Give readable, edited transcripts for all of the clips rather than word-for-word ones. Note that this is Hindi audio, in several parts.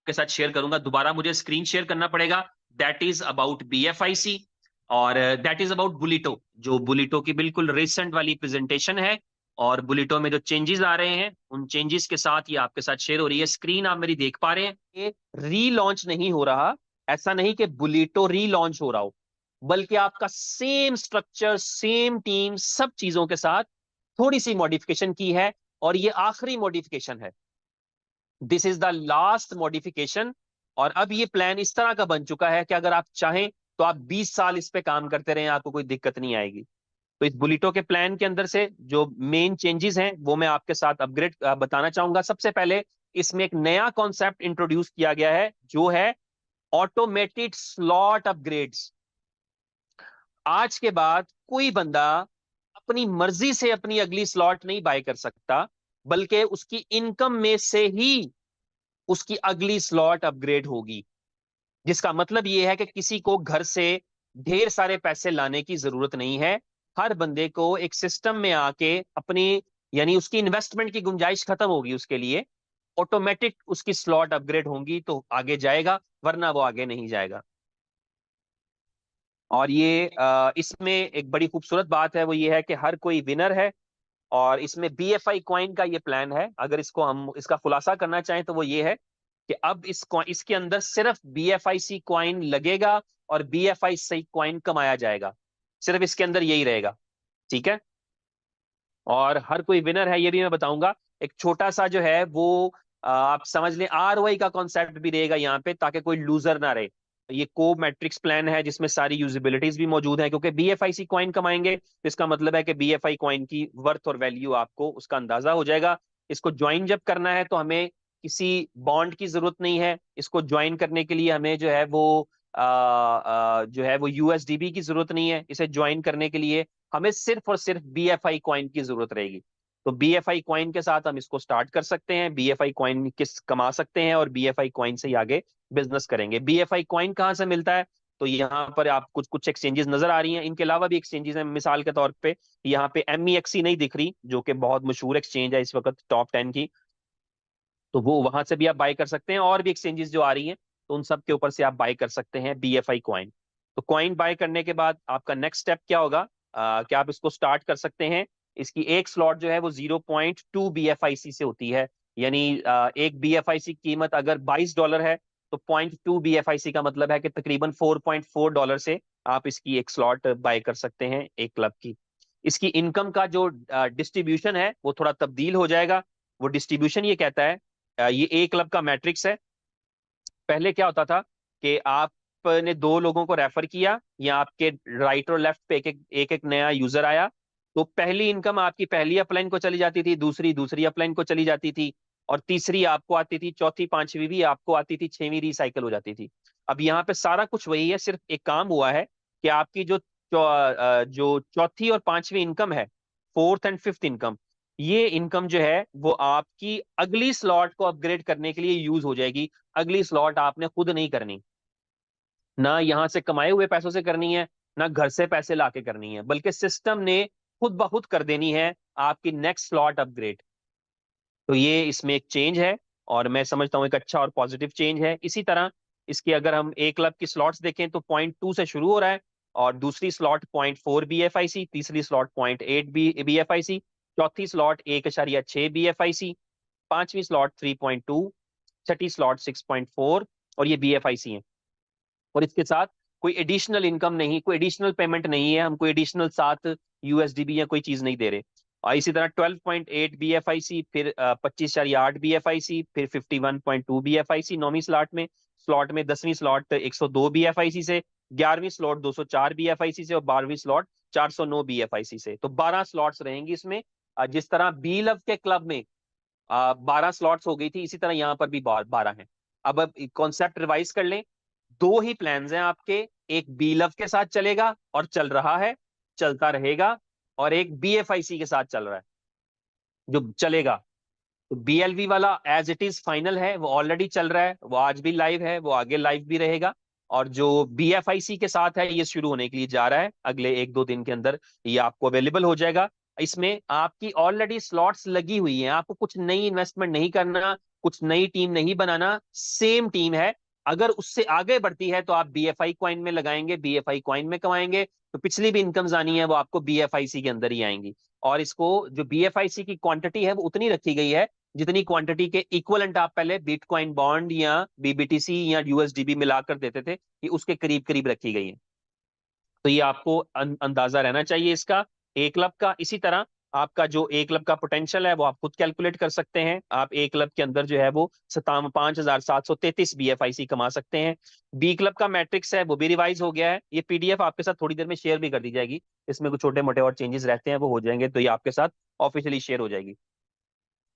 आपके साथ शेयर करूंगा, दोबारा मुझे स्क्रीन शेयर करना पड़ेगा। दैट इज अबाउट BFIC और दैट इज अबाउट बुलिटो, जो बुलिटो की बिल्कुल रिसेंट वाली प्रेजेंटेशन है। और बुलिटो में जो चेंजेस आ रहे हैं उन चेंजेस के साथ ये आपके साथ शेयर हो रही है। स्क्रीन आप मेरी देख पा रहे हैं, ये रीलॉन्च नहीं हो रहा। ऐसा नहीं कि बुलिटो रीलॉन्च हो रहा हो, बल्कि आपका सेम स्ट्रक्चर, सेम टीम, सब चीजों के साथ थोड़ी सी मॉडिफिकेशन की है। और ये आखिरी मॉडिफिकेशन है, this is the last modification. और अब ये प्लान इस तरह का बन चुका है कि अगर आप चाहें तो आप 20 साल इस पे काम करते रहें, आपको कोई दिक्कत नहीं आएगी। तो इस बुलिटो के प्लान के अंदर से जो मेन चेंजेस हैं वो मैं आपके साथ अपग्रेड बताना चाहूंगा। सबसे पहले इसमें एक नया कॉन्सेप्ट इंट्रोड्यूस किया गया है, जो है ऑटोमेटेड स्लॉट अपग्रेड्स। आज के बाद कोई बंदा अपनी मर्जी से अपनी अगली स्लॉट नहीं बाय कर सकता, बल्कि उसकी इनकम में से ही उसकी अगली स्लॉट अपग्रेड होगी। जिसका मतलब यह है कि किसी को घर से ढेर सारे पैसे लाने की जरूरत नहीं है। हर बंदे को एक सिस्टम में आके अपनी, यानी उसकी इन्वेस्टमेंट की गुंजाइश खत्म होगी, उसके लिए ऑटोमेटिक उसकी स्लॉट अपग्रेड होंगी तो आगे जाएगा, वरना वो आगे नहीं जाएगा। और ये इसमें एक बड़ी खूबसूरत बात है, वो ये है कि हर कोई विनर है। और इसमें BFI कॉइन का ये प्लान है। अगर इसको हम इसका खुलासा करना चाहें तो वो ये है कि अब इसके अंदर सिर्फ BFIC कॉइन लगेगा और BFIC कॉइन कमाया जाएगा। सिर्फ इसके अंदर यही रहेगा, ठीक है। और हर कोई विनर है, ये भी मैं बताऊंगा। एक छोटा सा जो है वो आप समझ लें ROI का कॉन्सेप्ट भी रहेगा यहाँ पे, ताकि कोई लूजर ना रहे। ये को मैट्रिक्स प्लान है जिसमें सारी यूजिबिलिटीज भी मौजूद है, क्योंकि BFIC कॉइन कमाएंगे तो इसका मतलब है कि BFI कॉइन की वर्थ और वैल्यू आपको उसका अंदाजा हो जाएगा। इसको ज्वाइन जब करना है तो हमें किसी बॉन्ड की जरूरत नहीं है। इसको ज्वाइन करने के लिए हमें जो है वो USDB की जरूरत नहीं है। इसे ज्वाइन करने के लिए हमें सिर्फ और सिर्फ BFI कॉइन की जरूरत रहेगी। तो BFI कॉइन के साथ हम इसको स्टार्ट कर सकते हैं, BFI कॉइन किस कमा सकते हैं और BFI कॉइन से ही आगे बिजनेस करेंगे। BFI कॉइन कहाँ से मिलता है? तो यहाँ पर आप कुछ कुछ एक्सचेंजेस नजर आ रही हैं, इनके अलावा भी एक्सचेंजेस हैं। मिसाल के तौर पे यहाँ पे MEXC नहीं दिख रही, जो कि बहुत मशहूर एक्सचेंज है इस वक्त टॉप 10 की, तो वो वहां से भी आप बाय कर सकते हैं। और भी एक्सचेंजेस जो आ रही हैं तो उन सब के ऊपर से आप बाय कर सकते हैं BFI कॉइन। तो कॉइन बाय करने के बाद आपका नेक्स्ट स्टेप क्या होगा? क्या आप इसको स्टार्ट कर सकते हैं? इसकी एक स्लॉट जो है वो 0.2 BFIC से होती है। यानी एक BFIC की कीमत अगर $22 है तो 0.2 BFIC का मतलब है कि तकरीबन $4.4 से आप इसकी एक स्लॉट बाय कर सकते हैं एक क्लब की। इसकी इनकम का जो डिस्ट्रीब्यूशन है वो थोड़ा तब्दील हो जाएगा। वो डिस्ट्रीब्यूशन ये कहता है, ये ए क्लब का मैट्रिक्स है। पहले क्या होता था कि आपने दो लोगों को रेफर किया, या आपके राइट और लेफ्ट पे एक एक नया यूजर आया, तो पहली इनकम आपकी पहली अपलाइन को चली जाती थी, दूसरी दूसरी अपलाइन को चली जाती थी, और तीसरी आपको आती थी, चौथी पांचवी भी आपको आती थी, छठवीं रिसाइकल हो जाती थी। अब यहाँ पे सारा कुछ वही है, सिर्फ एक काम हुआ है कि आपकी जो चौथी और पांचवी इनकम है, फोर्थ एंड फिफ्थ इनकम, ये इनकम जो है वो आपकी अगली स्लॉट को अपग्रेड करने के लिए यूज हो जाएगी। अगली स्लॉट आपने खुद नहीं करनी, ना यहां से कमाए हुए पैसों से करनी है, ना घर से पैसे लाके करनी है, बल्कि सिस्टम ने खुद ब खुद कर देनी है आपकी नेक्स्ट स्लॉट अपग्रेड। तो ये इसमें एक चेंज है, और मैं समझता हूँ एक अच्छा और पॉजिटिव चेंज है। इसी तरह इसकी अगर हम एक क्लब की स्लॉट्स देखें तो 0.2 से शुरू हो रहा है, और दूसरी स्लॉट 0.4 BFIC, तीसरी स्लॉट 0.8 BFIC, चौथी स्लॉट 1.6 BFIC, पांचवी स्लॉट 3.2, छठी स्लॉट 6.4, और ये BFIC है। और इसके साथ कोई एडिशनल इनकम नहीं, कोई एडिशनल पेमेंट नहीं है, हम कोई एडिशनल साथ USDB या कोई चीज नहीं दे रहे। और इसी तरह 12.8 BFIC, फिर 25.8 BFIC, फिर 51.2 BFIC नौवीं स्लॉट में 10वीं स्लॉट 102 BFIC से, 11वीं स्लॉट 204 BFIC से, और 12वीं स्लॉट 409 BFIC से। तो 12 स्लॉट्स रहेंगी इसमें। जिस तरह बी लव के क्लब में 12 स्लॉट्स हो गई थी, इसी तरह यहाँ पर भी 12 हैं। अब कॉन्सेप्ट रिवाइज कर लें, दो ही प्लान्स हैं आपके। एक बी लव के साथ चलेगा और चल रहा है, चलता रहेगा, और एक BFIC के साथ चल रहा है जो चलेगा। तो BLV वाला एज इट इज फाइनल है, वो ऑलरेडी चल रहा है, वो आज भी लाइव है, वो आगे लाइव भी रहेगा। और जो BFIC के साथ है ये शुरू होने के लिए जा रहा है, अगले एक दो दिन के अंदर ये आपको अवेलेबल हो जाएगा। इसमें आपकी ऑलरेडी स्लॉट्स लगी हुई हैं, आपको कुछ नई इन्वेस्टमेंट नहीं करना, कुछ नई टीम नहीं बनाना, सेम टीम है। अगर उससे आगे बढ़ती है तो आप बीएफआई कॉइन में लगाएंगे, बीएफआई कॉइन में कमाएंगे, तो पिछली भी इनकम्स आनी है वो आपको बीएफआईसी के अंदर ही आएंगी। और इसको जो बीएफआईसी की क्वांटिटी है वो उतनी रखी गई है जितनी क्वांटिटी के इक्वलेंट आप पहले बिटकॉइन बॉन्ड या बीबीटीसी या यूएसडीबी मिलाकर देते थे, कि उसके करीब करीब रखी गई है। तो ये आपको अंदाजा रहना चाहिए इसका एक क्लब का। इसी तरह आपका जो एक क्लब का पोटेंशियल है वो आप खुद कैलकुलेट कर सकते हैं। आप एक क्लब के अंदर जो है वो 57,733 बीएफआईसी कमा सकते हैं। बी क्लब का मैट्रिक्स है वो भी रिवाइज हो गया है, ये पीडीएफ आपके साथ थोड़ी देर में शेयर भी कर दी जाएगी। इसमें कुछ छोटे मोटे और चेंजेस रहते हैं वो हो जाएंगे, तो ये आपके साथ ऑफिशियली शेयर हो जाएगी।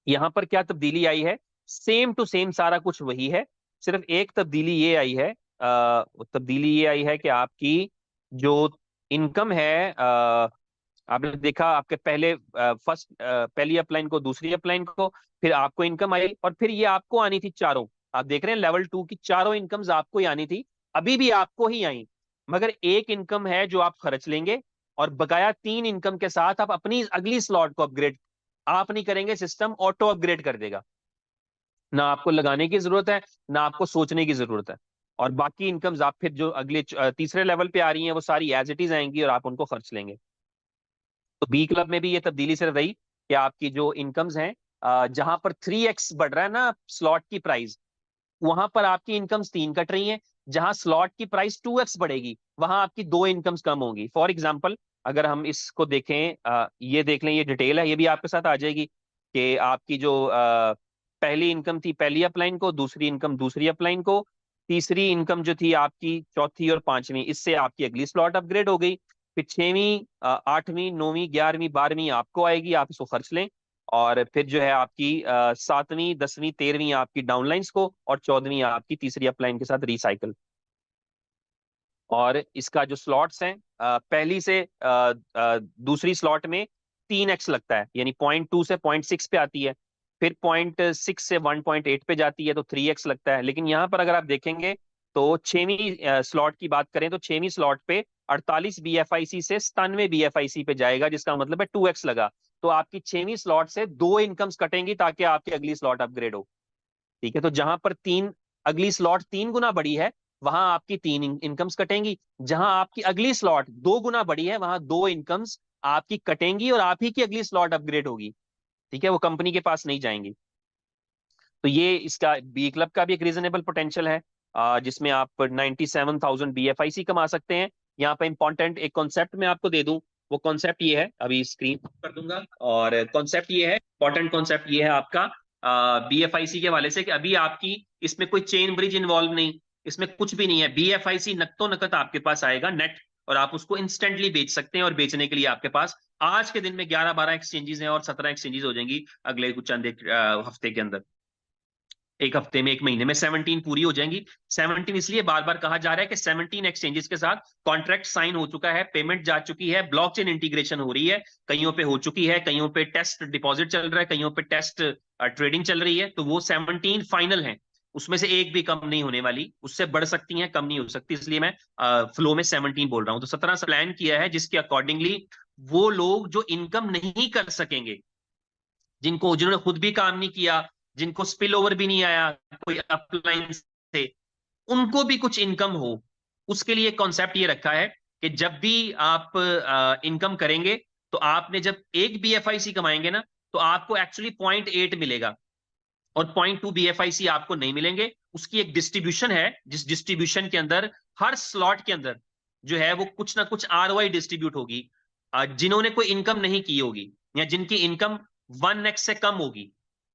यहाँ पर क्या तब्दीली आई है, सेम टू सेम सारा कुछ वही है, सिर्फ एक तब्दीली ये आई है, तब्दीली ये आई है कि आपकी जो इनकम है, आपने देखा आपके पहले फर्स्ट पहली अपलाइन को, दूसरी अपलाइन को, फिर आपको इनकम आई, और फिर ये आपको आनी थी चारों। आप देख रहे हैं लेवल 2 की चारों इनकम्स आपको ही आनी थी, अभी भी आपको ही आई। मगर एक इनकम है जो आप खर्च लेंगे, और बकाया 3 इनकम के साथ आप अपनी अगली स्लॉट को अपग्रेड आप नहीं करेंगे, सिस्टम ऑटो अपग्रेड कर देगा। ना आपको लगाने की जरूरत है, ना आपको सोचने की जरूरत है। और बाकी इनकम्स आप फिर जो अगले तीसरे लेवल पे आ रही हैं वो सारी एज इट इज आएंगी और आप उनको खर्च लेंगे। तो बी क्लब में भी ये तब्दीली सिर्फ रही कि आपकी जो इनकम्स हैं, जहां पर 3x बढ़ रहा है ना स्लॉट की प्राइस, वहां पर आपकी इनकम्स 3 कट रही हैं। जहां स्लॉट की प्राइस 2x बढ़ेगी वहां आपकी 2 इनकम्स कम होंगी। फॉर एग्जाम्पल अगर हम इसको देखें, ये देख लें, ये डिटेल है, ये भी आपके साथ आ जाएगी कि आपकी जो पहली इनकम थी पहली अपलाइन को, दूसरी इनकम दूसरी अपलाइन को, तीसरी इनकम जो थी आपकी चौथी और पांचवी, इससे आपकी अगली स्लॉट अपग्रेड हो गई। फिर छवीं, आठवीं, नौवीं, 11वीं, 12वीं आपको आएगी, आप इसको खर्च लें। और फिर जो है आपकी सातवीं, 10वीं, 13वीं आपकी डाउनलाइंस को, और 14वीं आपकी तीसरी अपलाइन के साथ रिसाइकल। और इसका जो स्लॉट्स हैं, पहली से दूसरी स्लॉट में 3x लगता है, यानी 0.2 से 0.6 पे आती है, फिर 0.6 से 1.8 पे जाती है तो 3x लगता है। लेकिन यहाँ पर अगर आप देखेंगे तो छवीं स्लॉट की बात करें तो छवीं स्लॉट पे 48 बीएफआईसी से 97 बीएफआईसी पे जाएगा, जिसका मतलब है 2x लगा। तो आपकी छवीं स्लॉट से 2 इनकम्स कटेंगी ताकि आपकी अगली स्लॉट अपग्रेड हो। ठीक है, तो जहां पर अगली स्लॉट 3 गुना बड़ी है वहां आपकी 3 इनकम्स कटेंगी, जहां आपकी अगली स्लॉट 2 गुना बड़ी है वहां 2 इनकम्स आपकी कटेंगी और आप ही की अगली स्लॉट अपग्रेड होगी। ठीक है, वो कंपनी के पास नहीं जाएंगी। तो ये इसका बी क्लब का भी एक रीजनेबल पोटेंशियल है, जिसमें आप 97,000 बीएफआईसी कमा सकते हैं। यहाँ पे इंपॉर्टेंट एक कॉन्सेप्ट मैं आपको दे दूं, वो कॉन्सेप्ट ये है, अभी स्क्रीन कर दूंगा। और कॉन्सेप्ट ये है, इंपॉर्टेंट कॉन्सेप्ट ये है आपका बीएफआईसी के हवाले से, कि अभी आपकी इसमें कोई चेन ब्रिज इन्वॉल्व नहीं, इसमें कुछ भी नहीं है। बीएफआईसी नकतो नकद आपके पास आएगा नेट, और आप उसको इंस्टेंटली बेच सकते हैं। और बेचने के लिए आपके पास आज के दिन में 11-12 एक्सचेंजेस हैं और 17 एक्सचेंजेस हो जाएंगी अगले कुछ चंद एक हफ्ते के अंदर। एक हफ्ते में, एक महीने में 17 पूरी हो जाएंगी। 17 इसलिए बार बार कहा जा रहा है कि 17 एक्सचेंजेस के साथ कॉन्ट्रैक्ट साइन हो चुका है, पेमेंट जा चुकी है, ब्लॉकचेन इंटीग्रेशन हो रही है, कईयों पे हो चुकी है, कईयों पे टेस्ट डिपॉजिट चल रहा है, कईयों पे टेस्ट ट्रेडिंग चल रही है। तो वो 17 फाइनल है, उसमें से एक भी कम नहीं होने वाली, उससे बढ़ सकती हैं, कम नहीं हो सकती, इसलिए मैं फ्लो में 17 बोल रहा हूं। तो 17 प्लान किया है जिसके अकॉर्डिंगली वो लोग जो इनकम नहीं कर सकेंगे, जिन्होंने खुद भी काम नहीं किया, जिनको स्पिल ओवर भी नहीं आया कोई अपलाइन से, उनको भी कुछ इनकम हो, उसके लिए कॉन्सेप्ट ये रखा है कि जब भी आप इनकम करेंगे तो आपने जब एक बीएफआईसी कमाएंगे ना, तो आपको एक्चुअली 0.8 मिलेगा, और 0.2 बीएफआईसी आपको नहीं मिलेंगे। उसकी एक डिस्ट्रीब्यूशन है, जिस डिस्ट्रीब्यूशन के अंदर हर स्लॉट के अंदर जो है वो कुछ ना कुछ आरओआई डिस्ट्रीब्यूट होगी, जिन्होंने कोई इनकम नहीं की होगी या जिनकी इनकम 1x से कम होगी।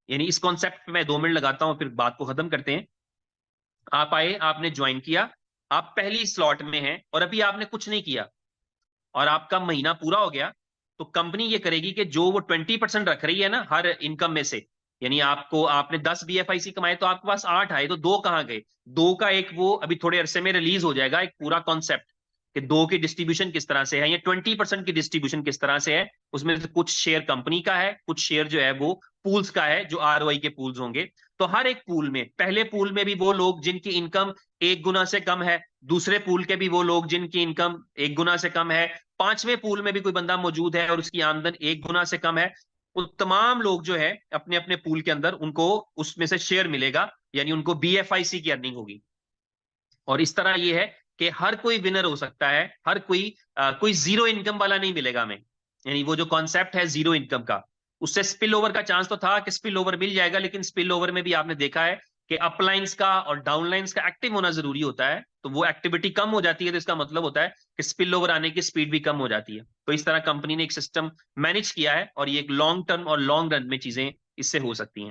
यानी इस कॉन्सेप्ट पे मैं 2 मिनट लगाता हूं, फिर बात को खत्म करते हैं। आप आए, आपने ज्वाइन किया, आप पहली स्लॉट में हैं और अभी आपने कुछ नहीं किया, और आपका महीना पूरा हो गया, तो कंपनी ये करेगी कि जो वो 20% रख रही है ना हर इनकम में से, यानी आपने 10 बीएफआईसी कमाए तो आपके पास 8 आए, तो 2 कहाँ गए? 2 का एक वो अभी थोड़े अरसे में रिलीज हो जाएगा एक पूरा कॉन्सेप्ट, कि 2 की डिस्ट्रीब्यूशन किस तरह से है, या 20% की डिस्ट्रीब्यूशन किस तरह से है। उसमें से कुछ शेयर कंपनी का है, कुछ शेयर जो है वो पूल्स का है, जो आरओआई के पूल्स होंगे। तो हर एक पूल में, पहले पूल में भी वो लोग जिनकी इनकम 1 गुना से कम है, दूसरे पूल के भी वो लोग जिनकी इनकम 1 गुना से कम है, पांचवें पूल में भी कोई बंदा मौजूद है और उसकी आमदन 1 गुना से कम है, वो तमाम लोग जो है अपने अपने पूल के अंदर उनको उसमें से शेयर मिलेगा, यानी उनको BFIC की अर्निंग होगी। और इस तरह ये है कि हर कोई विनर हो सकता है, हर कोई कोई जीरो इनकम वाला नहीं मिलेगा हमें। यानी वो जो कॉन्सेप्ट है जीरो इनकम का, उससे स्पिल ओवर का चांस तो था कि स्पिल ओवर मिल जाएगा, लेकिन स्पिल ओवर में भी आपने देखा है कि अपलाइंस का और डाउनलाइंस का एक्टिव होना जरूरी होता है। तो वो एक्टिविटी कम हो जाती है, तो इसका मतलब होता है कि स्पिल ओवर आने की स्पीड भी कम हो जाती है। तो इस तरह कंपनी ने एक सिस्टम मैनेज किया है, और ये एक लॉन्ग टर्म और लॉन्ग रन में चीजें इससे हो सकती हैं।